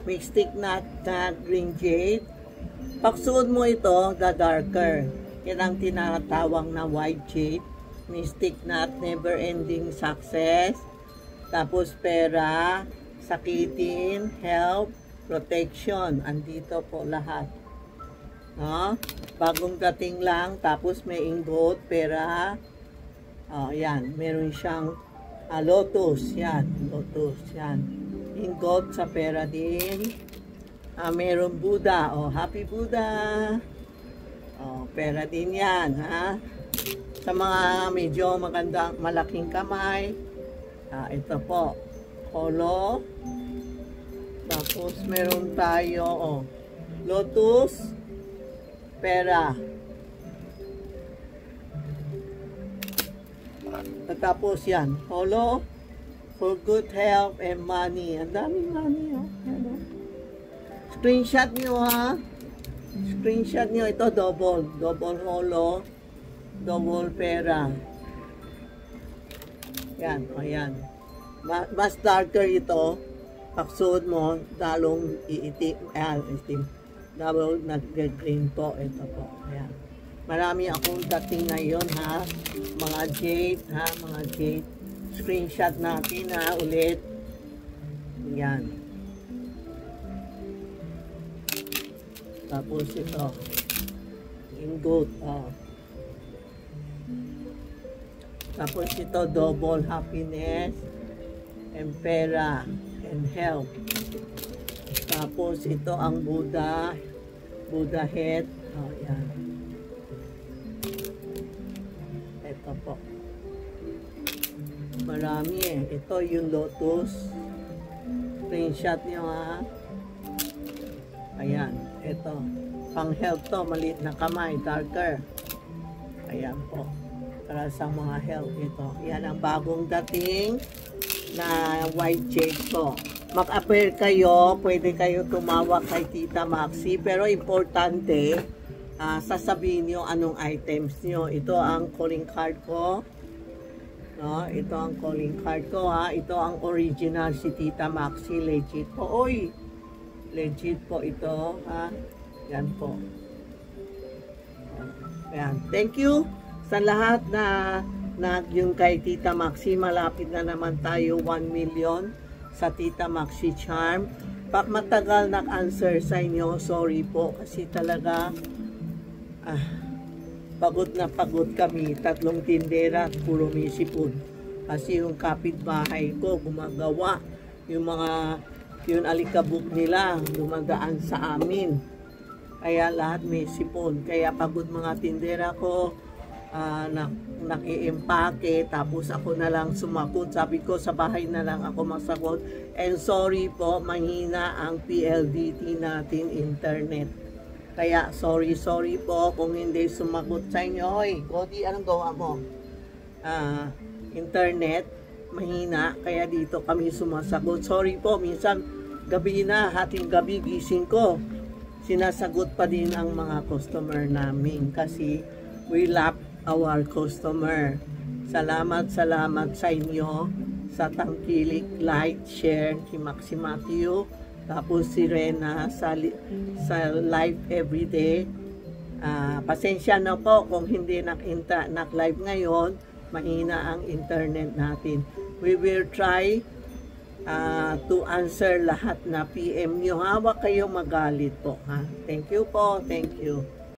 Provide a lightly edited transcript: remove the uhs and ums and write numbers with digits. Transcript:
Mystic na green jade. Pagsuot mo ito, the darker. Yan ang tinatawag na white jade. Mystic Knot, never ending success. Tapos pera, sakitin, help, protection. Andito po lahat. No? Bagong dating lang. Tapos may ingot, pera. Yan. Meron siyang lotus. Yan. Lotus. Yan. Ingot sa pera din. Meron Buddha. Happy Buddha. Pera din yan. Ha? Sa mga medyo magandang malaking kamay. Ito po. Holo. Tapos meron tayo. Lotus. Pera. Tapos yan. Holo. For good health and money. Ang daming money. Screenshot nyo ha. Screenshot nyo. Ito double. Double holo. Double pera. Yan. Ayan. Mas darker ito. Pagsuot mo, dalong iitim. Ayan. Itim. Double nag-green po. Ito po. Ayan. Marami akong dating ngayon ha. Mga jade ha. Mga jade. Screenshot natin ha. Ulit. Yan. Tapos ito. Ingot. Tapos ito. Double happiness. And pera. And health. Tapos ito ang Buddha. Buddha head. Yan. Ito po. Marami Ito yung lotus. Screenshot nyo ha. Ayan. Ito. Pang health to. Maliit na kamay. Darker. Ayan po. Para sa mga health ito. Yan ang bagong dating na white jade po. Mag-appear kayo. Pwede kayo tumawag kay Tita Maxi. Pero importante, sasabihin nyo anong items nyo. Ito ang calling card ko. No, ito ang calling card ko ha. Ito ang original si Tita Maxi. Legit po. Oy! Legit po ito ha. Yan po. Ayan. Thank you sa lahat na yung kay Tita Maxi. Malapit na naman tayo 1 million sa Tita Maxi Charm. Pag matagal nag-answer sa inyo, sorry po. Kasi talaga pagod na pagod kami, 3 tindera at puro misipon. Kasi yung kapitbahay ko gumagawa, yung alikabok nila dumadaan sa amin. Kaya lahat misipon. Kaya pagod mga tindera ko, nag-i-impake, tapos ako na lang sumakot. Sabi ko sa bahay na lang ako masakot. And sorry po, mahina ang PLDT natin internet. Kaya sorry po kung hindi sumagot sa inyo. Hoy, Cody, anong gawa mo? Internet, mahina. Kaya dito kami sumasagot. Sorry po, minsan gabi na, hating gabi gising ko. Sinasagot pa din ang mga customer namin. Kasi we love our customer. Salamat sa inyo sa tangkilik, like, share, si Maxi Matthew. Tapos si Rena sa live everyday. Pasensya na po kung hindi nak-live ngayon. Mahina ang internet natin. We will try to answer lahat na PM nyo. Huwag kayong magalit po. Ha? Thank you po. Thank you.